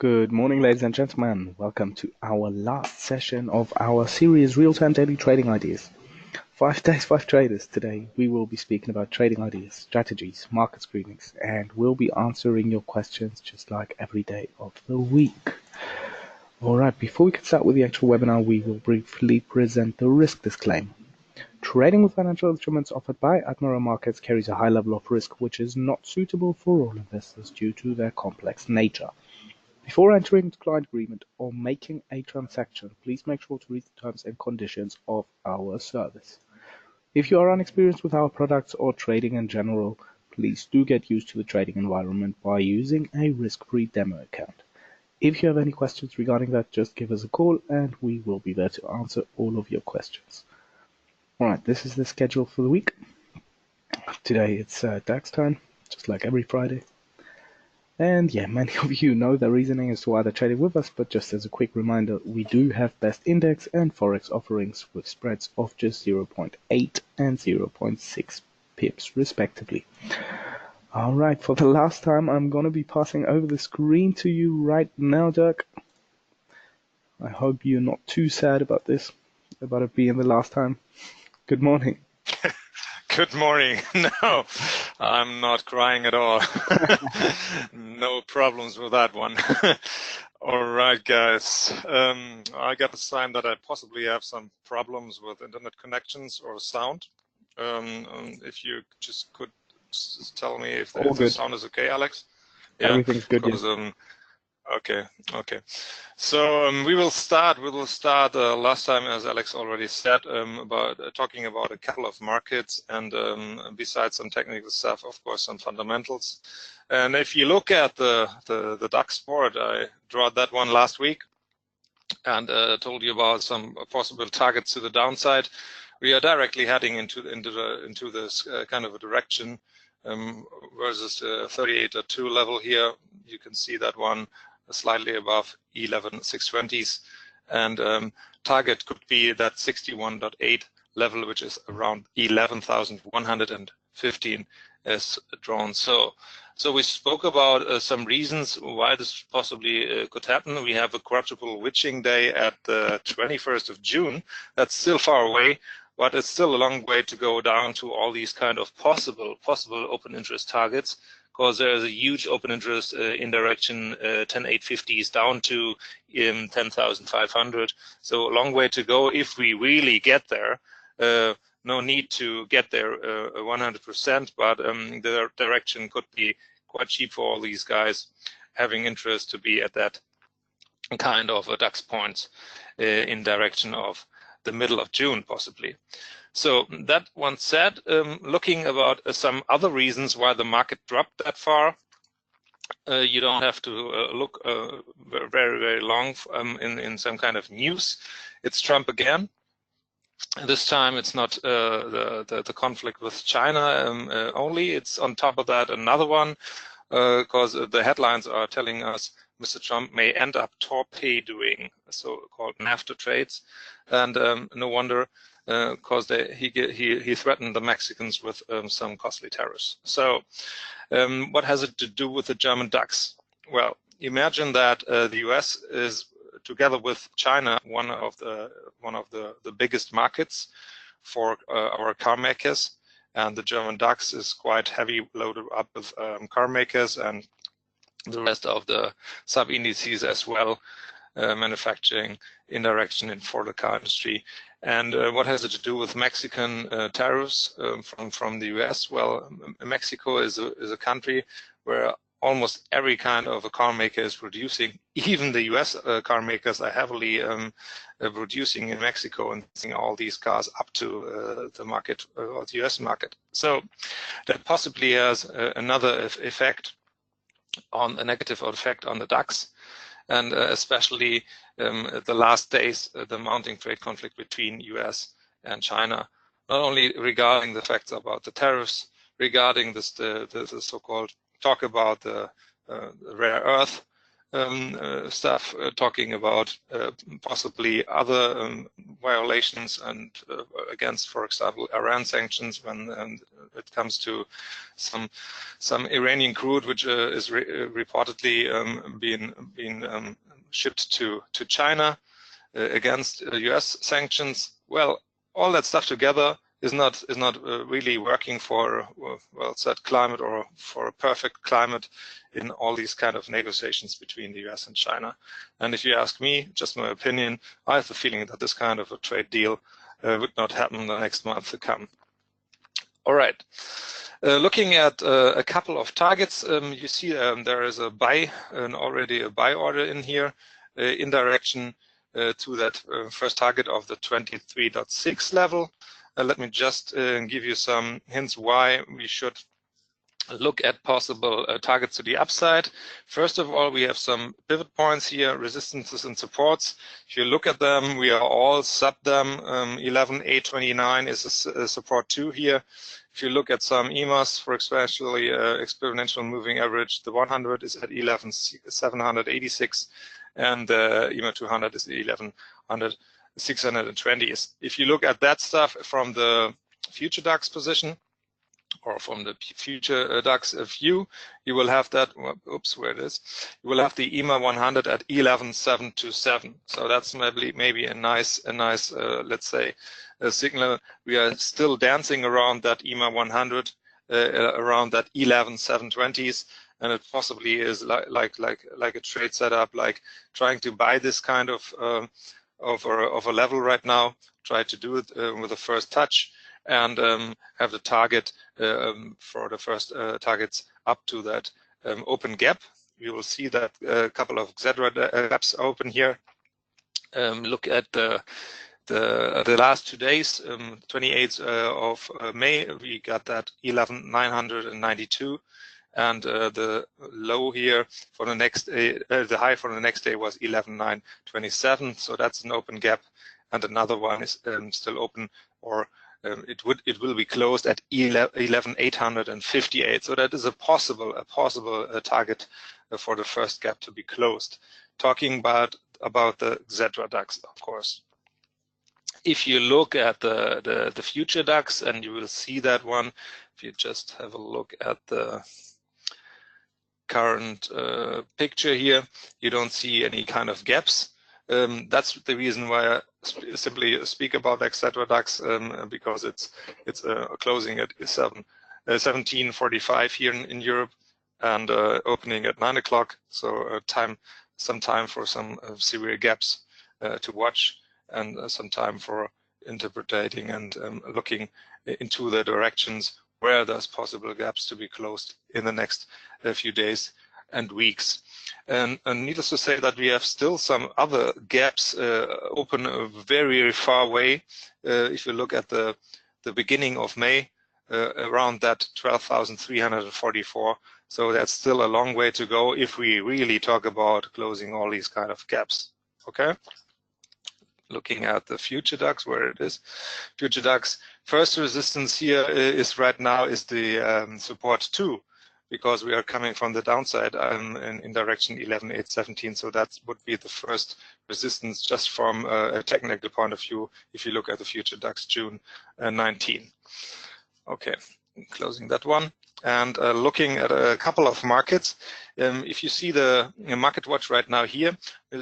Good morning, ladies and gentlemen. Welcome to our last session of our series Real-Time Daily Trading Ideas. 5 days, 5 traders. Today we will be speaking about trading ideas, strategies, market screenings, and we'll be answering your questions just like every day of the week. Alright, before we can start with the actual webinar, we will briefly present the risk disclaimer. Trading with financial instruments offered by Admiral Markets carries a high level of risk which is not suitable for all investors due to their complex nature. Before entering into client agreement or making a transaction, please make sure to read the terms and conditions of our service. If you are unexperienced with our products or trading in general, please do get used to the trading environment by using a risk-free demo account. If you have any questions regarding that, just give us a call and we will be there to answer all of your questions. Alright, this is the schedule for the week. Today it's DAX time, just like every Friday. And yeah, many of you know the reasoning as to why they're trading with us, but just as a quick reminder, we do have best index and Forex offerings with spreads of just 0.8 and 0.6 pips respectively. Alright, for the last time, I'm going to be passing over the screen to you right now, Dirk. I hope you're not too sad about this, about it being the last time. Good morning. Good morning. No, I'm not crying at all. No problems with that one. All right, guys. I got a sign that I possibly have some problems with internet connections or sound. If you just could tell me if the sound is okay, Alex. Yeah, everything's good. Okay. So we will start. Last time, as Alex already said, about talking about a couple of markets, and besides some technical stuff, of course, some fundamentals. And if you look at the DAX board, I drew that one last week, and told you about some possible targets to the downside. We are directly heading into this kind of a direction versus the 38.2 level here. You can see that one slightly above 11,620s, and target could be that 61.8 level, which is around 11,115 as drawn. So we spoke about some reasons why this possibly could happen. We have a quadruple witching day at the 21st of June. That's still far away, but it's still a long way to go down to all these kind of possible open interest targets, because there is a huge open interest in direction 10,850s down to 10,500. So a long way to go if we really get there. No need to get there 100%, but the direction could be quite cheap for all these guys having interest to be at that kind of a DAX points in direction of the middle of June, possibly. So that one said, looking about some other reasons why the market dropped that far, you don't have to look very, very long in some kind of news. It's Trump again. This time it's not the conflict with China only. It's on top of that another one, because the headlines are telling us Mr. Trump may end up torpedoing so-called NAFTA trades, and no wonder, because he threatened the Mexicans with some costly tariffs. So what has it to do with the German DAX? Well, imagine that the US is, together with China, one of the biggest markets for our car makers, and the German DAX is quite heavy loaded up with car makers and the rest of the sub-indices as well, manufacturing, indirection for the car industry. And what has it to do with Mexican tariffs from the US? Well, Mexico is a country where almost every kind of a car maker is producing. Even the US car makers are heavily producing in Mexico and sending all these cars up to the market, or the US market. So that possibly has another effect, on a negative effect on the DAX, and especially the last days, the mounting trade conflict between US and China, not only regarding the facts about the tariffs, regarding the so-called talk about the rare earth stuff, talking about possibly other violations and against, for example, Iran sanctions when it comes to some Iranian crude, which is reportedly being shipped to China against US sanctions. Well, all that stuff together is not really working for well-set climate or for a perfect climate in all these kind of negotiations between the US and China. And if you ask me, just my opinion, I have the feeling that this kind of a trade deal would not happen the next month to come. All right. Looking at a couple of targets, you see there is a buy, already a buy order in here in direction to that first target of the 23.6 level. Let me just give you some hints why we should look at possible targets to the upside. First of all, we have some pivot points here, resistances and supports. If you look at them, we are all sub them. 11,829 is a support 2 here. If you look at some EMAs, for especially exponential moving average, the 100 is at 11,786, and the EMA 200 is 11,620. If you look at that stuff from the future DAX position, or from the future DAX view, you will have that, oops, where it is, you will have the EMA 100 at 11,727. So that's maybe a nice let's say, a signal. We are still dancing around that EMA 100, around that 11,720s, and it possibly is like a trade setup, like trying to buy this kind of a level right now. Try to do it with the first touch, and have the target for the first targets up to that open gap. You will see that a couple of Xedra gaps open here. Look at the last 2 days, 28th of May, we got that 11,992. And the low here for the next the high for the next day was 11,927. So that's an open gap, and another one is still open, or it will be closed at 11,858. So that is a possible target for the first gap to be closed. Talking about the Xedra DAX, of course. If you look at the future DAX, and you will see that one, if you just have a look at the current picture here, you don't see any kind of gaps. That's the reason why I simply speak about Xedra DAX, because it's closing at 17:45 here in Europe, and opening at 9 o'clock. So some time for some severe gaps to watch, and some time for interpreting and looking into the directions where there's possible gaps to be closed in the next few days and weeks. And needless to say that we have still some other gaps open very far away. If you look at the beginning of May, around that 12,344. So that's still a long way to go if we really talk about closing all these kind of gaps. Okay. Looking at the future DAX, where it is, future DAX, first resistance here is right now is the support 2, because we are coming from the downside in direction 11,817. So that would be the first resistance just from a technical point of view if you look at the future DAX June 19. Okay, closing that one. And looking at a couple of markets, if you see the market watch right now here,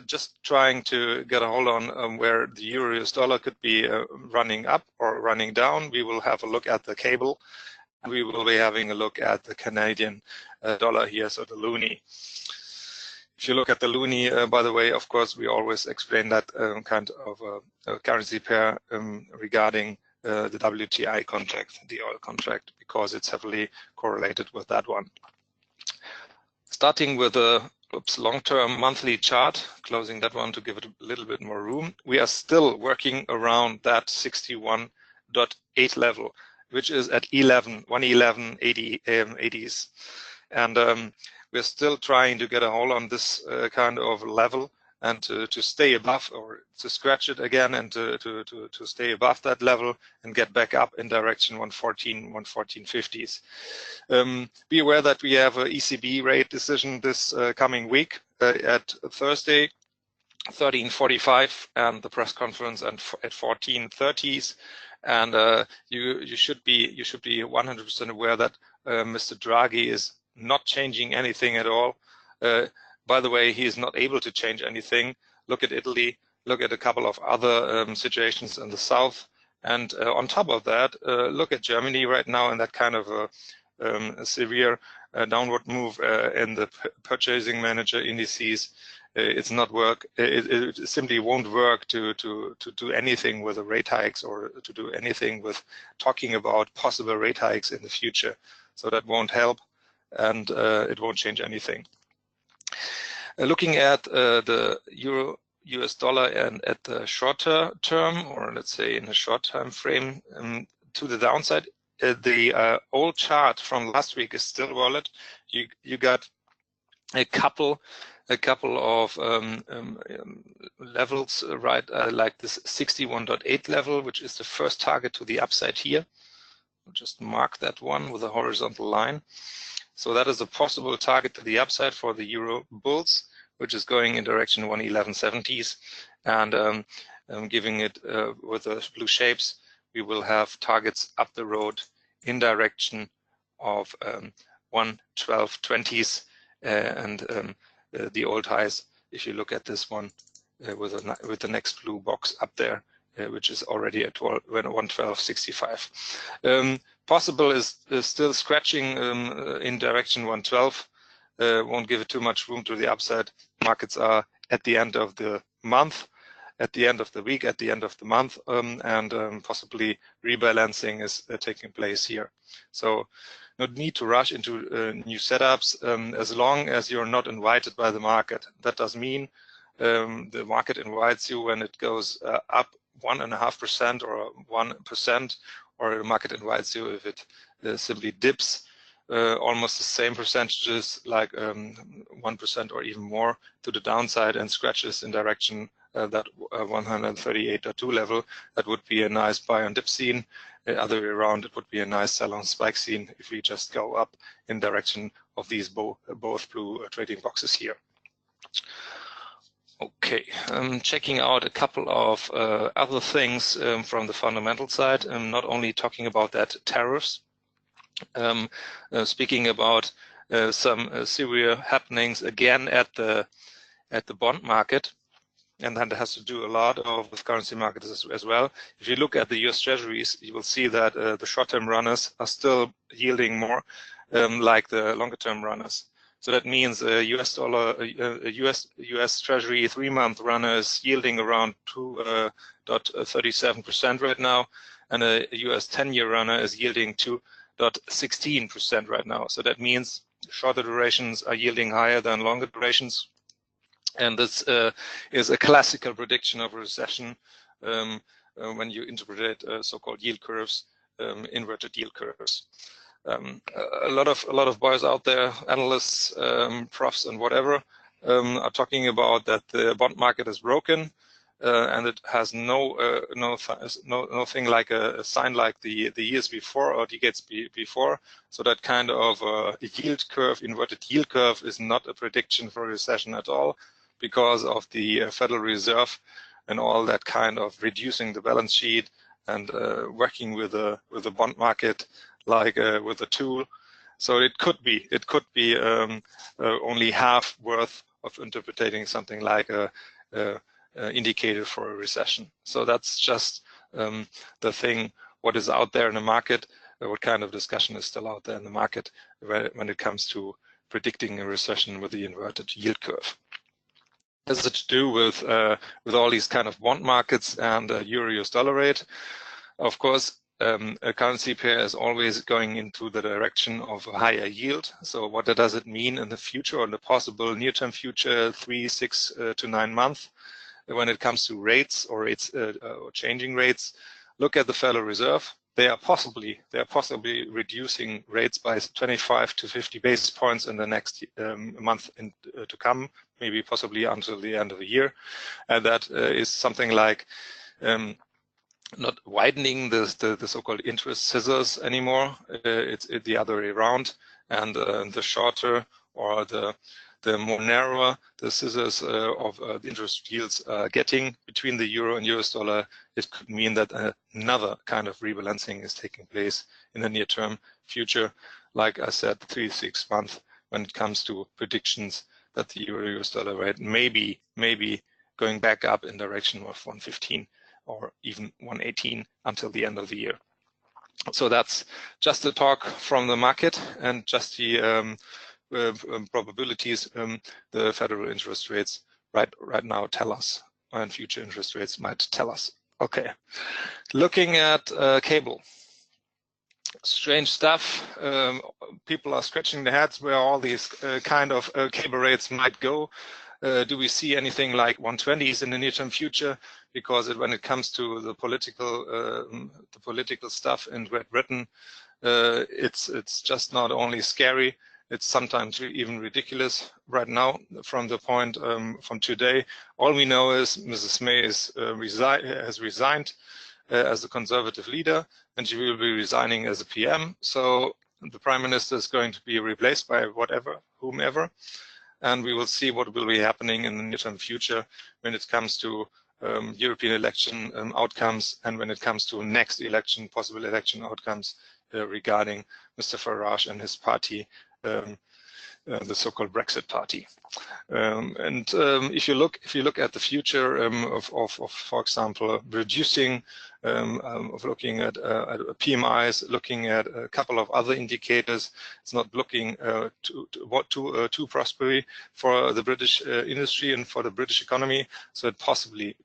just trying to get a hold on where the euro-US dollar could be running up or running down. We will have a look at the cable. We will be having a look at the Canadian dollar here, so the loonie. If you look at the loonie, by the way, of course, we always explain that kind of a currency pair regarding the WTI contract, the oil contract, because it's heavily correlated with that one. Starting with a long-term monthly chart, closing that one to give it a little bit more room. We are still working around that 61.8 level, which is at 111.80s. And we're still trying to get a hold on this kind of level, and to stay above, or to scratch it again, and to stay above that level and get back up in direction 114.50s. Be aware that we have an ECB rate decision this coming week at Thursday, 13:45, and the press conference at 14:30s. and you should be 100% aware that Mr. Draghi is not changing anything at all. By the way, he is not able to change anything. Look at Italy. Look at a couple of other situations in the south. And on top of that, look at Germany right now in that kind of a severe downward move in the purchasing manager indices. It's not work. It simply won't work to do anything with the rate hikes or to do anything with talking about possible rate hikes in the future. So that won't help, and it won't change anything. Looking at the euro US dollar and at the shorter term, or let's say in a short time frame, to the downside, the old chart from last week is still valid. You got a couple of levels, right? Like this 61.8 level, which is the first target to the upside here. I'll just mark that one with a horizontal line. So that is a possible target to the upside for the euro bulls, which is going in direction 111.70s, and giving it with the blue shapes, we will have targets up the road in direction of 112.20s, and the old highs, if you look at this one with the next blue box up there, which is already at 112.65. Possible is still scratching in direction 112. Won't give it too much room to the upside. Markets are at the end of the month, at the end of the week, at the end of the month, and possibly rebalancing is taking place here. So no need to rush into new setups as long as you're not invited by the market. That does mean the market invites you when it goes up 1.5% or 1%, or the market invites you if it simply dips almost the same percentages, like 1% or even more to the downside, and scratches in direction that 138.2 level. That would be a nice buy on dip scene. The other way around, it would be a nice sell on spike scene if we just go up in direction of these both blue trading boxes here. Okay, checking out a couple of other things from the fundamental side. Not only talking about that tariffs, speaking about some severe happenings again at the bond market, and that has to do a lot with currency markets as well. If you look at the US Treasuries, you will see that the short-term runners are still yielding more like the longer-term runners. So that means US Treasury 3-month runner is yielding around 2.37% right now, and a US 10-year runner is yielding 2.16% right now. So that means shorter durations are yielding higher than longer durations. And this is a classical prediction of a recession when you interpret so-called yield curves, inverted yield curves. A lot of boys out there, analysts, profs, and whatever, are talking about that the bond market is broken, and it has nothing like a sign like the years before or decades before. So that kind of yield curve, inverted yield curve, is not a prediction for a recession at all, because of the Federal Reserve and all that kind of reducing the balance sheet and working with the bond market like with a tool. So it could be only half worth of interpreting something like a indicator for a recession. So that's just the thing, what is out there in the market, what kind of discussion is still out there in the market when it comes to predicting a recession with the inverted yield curve. Has it to do with all these kind of bond markets and euro-US dollar rate? Of course, a currency pair is always going into the direction of a higher yield. So what does it mean in the future, or in the possible near-term future, 3, 6 to 9 months, when it comes to rates or changing rates? Look at the Federal Reserve. They are possibly reducing rates by 25 to 50 basis points in the next month to come, maybe possibly until the end of the year, and that is something like not widening the so-called interest scissors anymore. It's the other way around, and the shorter or the the more narrower the scissors of the interest yields are getting between the euro and US dollar, it could mean that another kind of rebalancing is taking place in the near-term future. Like I said, 3 to 6 months when it comes to predictions that the euro-US dollar rate may be going back up in direction of 115 or even 118 until the end of the year. So that's just the talk from the market and just the probabilities the federal interest rates right now tell us, and future interest rates might tell us. Okay, looking at cable. Strange stuff. People are scratching their heads where all these kind of cable rates might go. Do we see anything like 120s in the near-term future? Because when it comes to the political stuff in Great Britain, it's just not only scary, it's sometimes even ridiculous. Right now, from the point from today, all we know is Mrs. May has resigned as the Conservative leader, and she will be resigning as a PM. So the Prime Minister is going to be replaced by whomever. And we will see what will be happening in the near-term future when it comes to European election outcomes, and when it comes to next election, possible election outcomes regarding Mr. Farage and his party, the so-called Brexit party. If you look at the future of for example, reducing, of looking at PMIs, looking at a couple of other indicators, it's not looking too prosperous for the British industry and for the British economy. So it possibly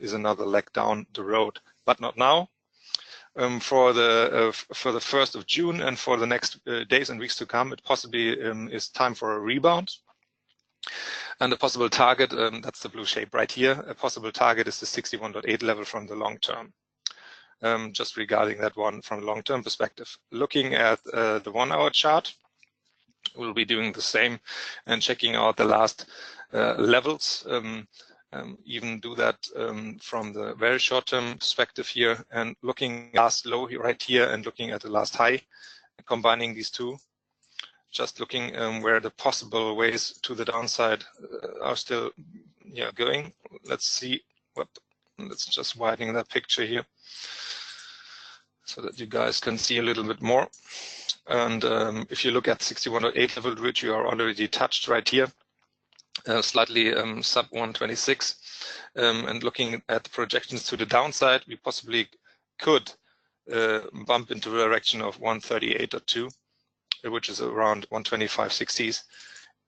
is another leg down the road, but not now. For the 1st of June and for the next days and weeks to come, it possibly is time for a rebound. And a possible target, that's the blue shape right here, a possible target is the 61.8 level from the long term. Just regarding that one from a long-term perspective. Looking at the 1-hour chart, we'll be doing the same and checking out the last levels. Even do that from the very short-term perspective here, and looking at last low right here and looking at the last high, combining these two, just looking where the possible ways to the downside are still going. Let's see. Let's just widen that picture here so that you guys can see a little bit more. And if you look at 61.8 level, which you are already touched right here, slightly sub 126, and looking at the projections to the downside, we possibly could bump into the direction of 138.2, which is around 125.60s,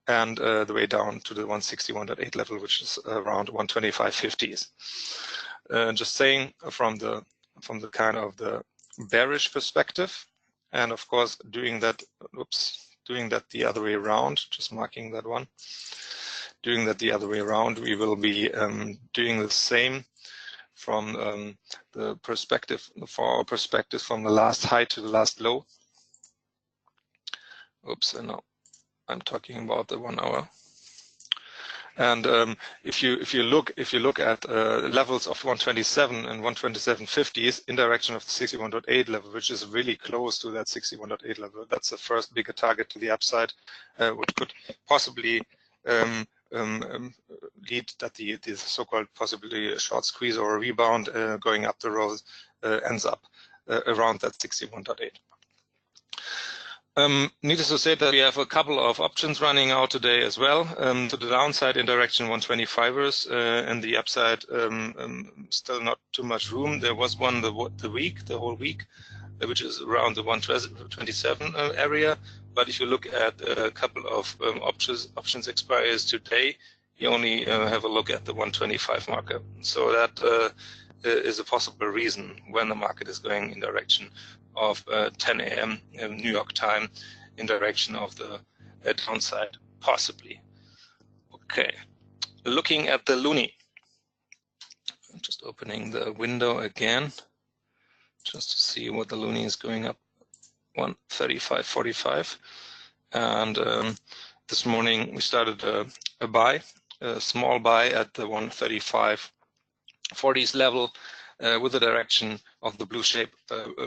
and the way down to the 161.8 level, which is around 125.50s. Just saying from the kind of the bearish perspective, and of course doing that the other way around, just marking that one. Doing that the other way around, we will be doing the same from the perspective, for our perspective, from the last high to the last low. Oops, and now I'm talking about the 1 hour. And if you look at levels of 127 and 127.50s in direction of the 61.8 level, which is really close to that 61.8 level, that's the first bigger target to the upside, which could possibly lead that the so-called possibly a short squeeze or a rebound going up the road ends up around that 61.8. Needless to say that we have a couple of options running out today as well. To the downside in direction 125ers, and the upside still not too much room. There was one the whole week, which is around the 127 area. But if you look at a couple of options expires today, you only have a look at the 125 marker. So that is a possible reason when the market is going in direction of 10 a.m. New York time, in direction of the downside, possibly. Okay, looking at the loonie. I'm just opening the window again, just to see what the loonie is going up. 135.45, and this morning we started a small buy at the 135.40s level, with the direction of the blue shape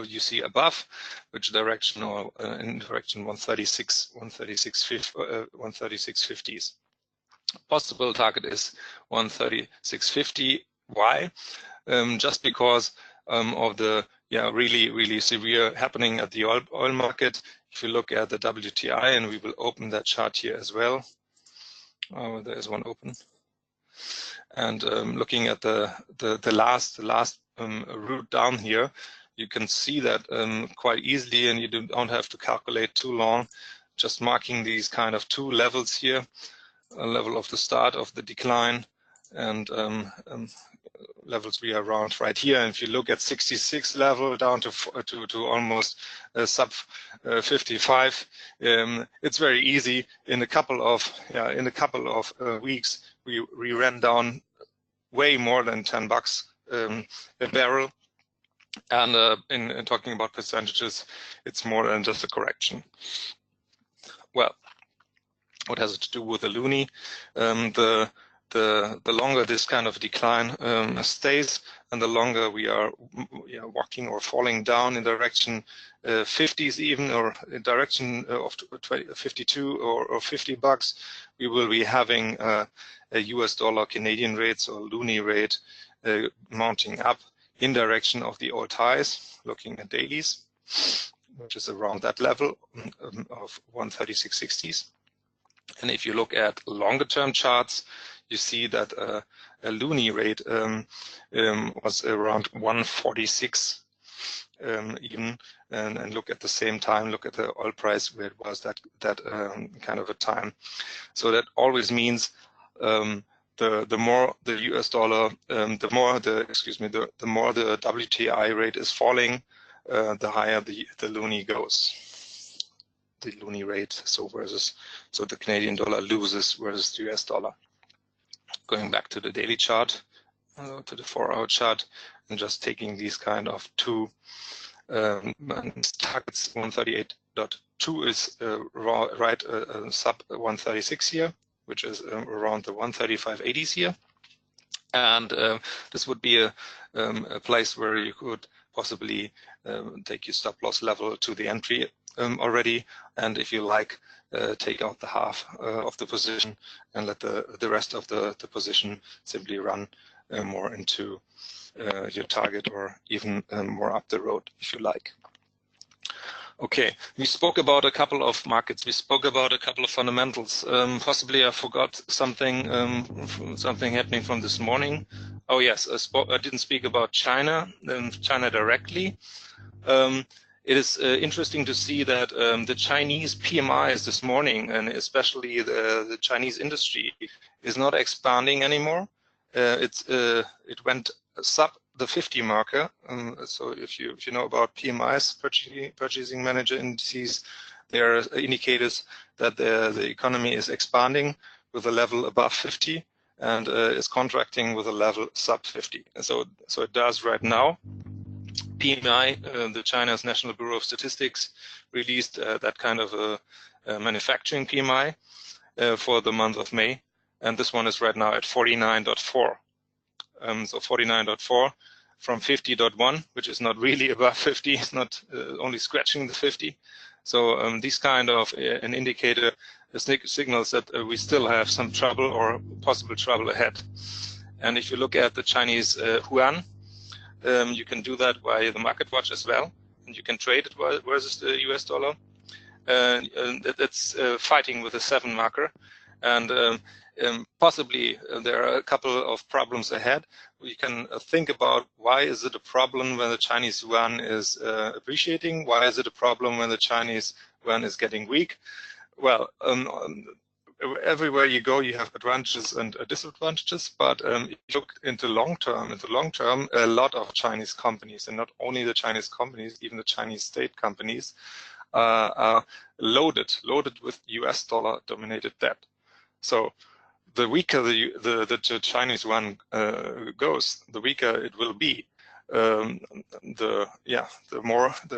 you see above, which direction, or in direction 136.50s. Possible target is 136.50. Why? Just because of the really severe happening at the oil market. If you look at the WTI, and we will open that chart here as well. There is one open. And looking at the last route down here, you can see that quite easily, and you don't have to calculate too long. Just marking these kind of two levels here, a level of the start of the decline, and levels we are around right here. And if you look at 66 level down to almost sub 55, it's very easy. In a couple of weeks, we ran down way more than $10 a barrel. And in talking about percentages, it's more than just a correction. Well, what has it to do with the loonie? The longer this kind of decline stays, and the longer we are walking or falling down in direction 50s even, or in direction of 52 or $50, we will be having a US dollar Canadian rate, so loonie rate, mounting up in direction of the old highs, looking at dailies, which is around that level of 136.60s. And if you look at longer term charts, you see that a loonie rate was around 146 even, and look at the same time, look at the oil price where it was that kind of a time. So that always means the more the US dollar, the more the WTI rate is falling, the higher the loonie goes. The loonie rate, so the Canadian dollar loses versus the US dollar. Going back to the daily chart, to the 4-hour chart, and just taking these kind of two targets. 138.2 is right sub 136 here, which is around the 135.80s here, and this would be a place where you could possibly take your stop loss level to the entry already, and if you like, take out the half of the position and let the rest of the position simply run more into your target, or even more up the road if you like. Okay, we spoke about a couple of markets. We spoke about a couple of fundamentals. Possibly I forgot something happening from this morning. Oh yes, I didn't speak about China directly. It is interesting to see that the Chinese PMIs this morning, and especially the Chinese industry, is not expanding anymore. It went sub the 50 marker. So if you know about PMIs, purchasing manager indices, they are indicators that the economy is expanding with a level above 50 and is contracting with a level sub 50. And so it does right now. PMI, the China's National Bureau of Statistics, released that kind of a manufacturing PMI for the month of May, and this one is right now at 49.4. So 49.4 from 50.1, which is not really above 50, it's not only scratching the 50. So these kind of an indicator signals that we still have some trouble or possible trouble ahead. And if you look at the Chinese yuan, you can do that by the market watch as well, and you can trade it versus the US dollar. It's fighting with a 7 marker, and possibly there are a couple of problems ahead. We can think about why is it a problem when the Chinese yuan is appreciating? Why is it a problem when the Chinese yuan is getting weak? Well, everywhere you go, you have advantages and disadvantages. But if you look into long term, a lot of Chinese companies, and not only the Chinese companies, even the Chinese state companies, are loaded with US dollar dominated debt. So the weaker the Chinese yuan goes, the weaker it will be. The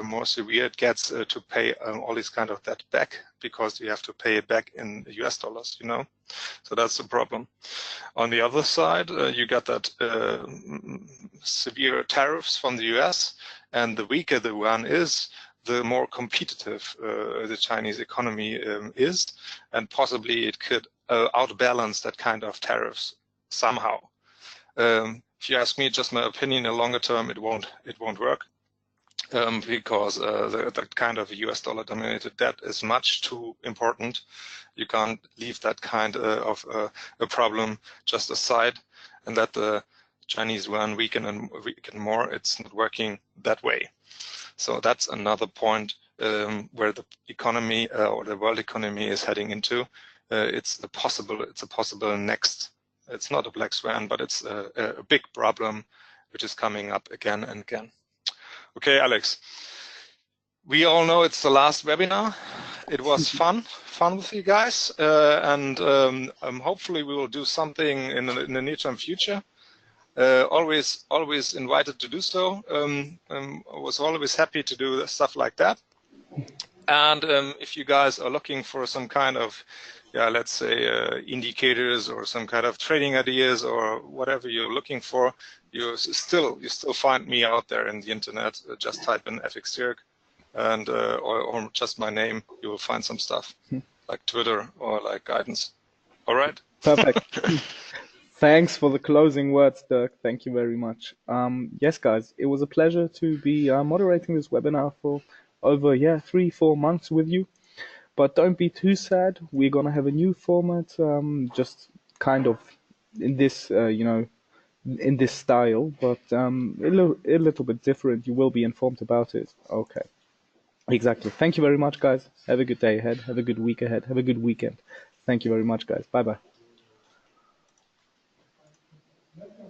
more severe it gets to pay all these kind of debt back, because you have to pay it back in US dollars, you know. So that's the problem. On the other side, you got that severe tariffs from the US, and the weaker the yuan is, the more competitive the Chinese economy is, and possibly it could outbalance that kind of tariffs somehow. If you ask me, just my opinion, in the longer term, it won't work. Because that kind of US dollar dominated debt is much too important. You can't leave that kind of a problem just aside, and that the Chinese yuan weaken and weaken more. It's not working that way. So that's another point where the economy or the world economy is heading into. It's a possible next. It's not a black swan, but it's a big problem which is coming up again and again. Okay, Alex, we all know it's the last webinar. It was fun with you guys, and hopefully we will do something in the near-term future. Always invited to do so. I was always happy to do stuff like that. And if you guys are looking for some kind of, let's say indicators or some kind of trading ideas or whatever you're looking for, you still find me out there in the internet. Just type in FX Dirk and or just my name. You will find some stuff like Twitter or like guidance. All right. Perfect. Thanks for the closing words, Dirk. Thank you very much. Yes, guys, it was a pleasure to be moderating this webinar for over 3-4 months with you. But don't be too sad. We're gonna have a new format, just kind of in this, in this style, but a little bit different. You will be informed about it. Okay, exactly. Thank you very much, guys. Have a good day ahead. Have a good week ahead. Have a good weekend. Thank you very much, guys. Bye bye.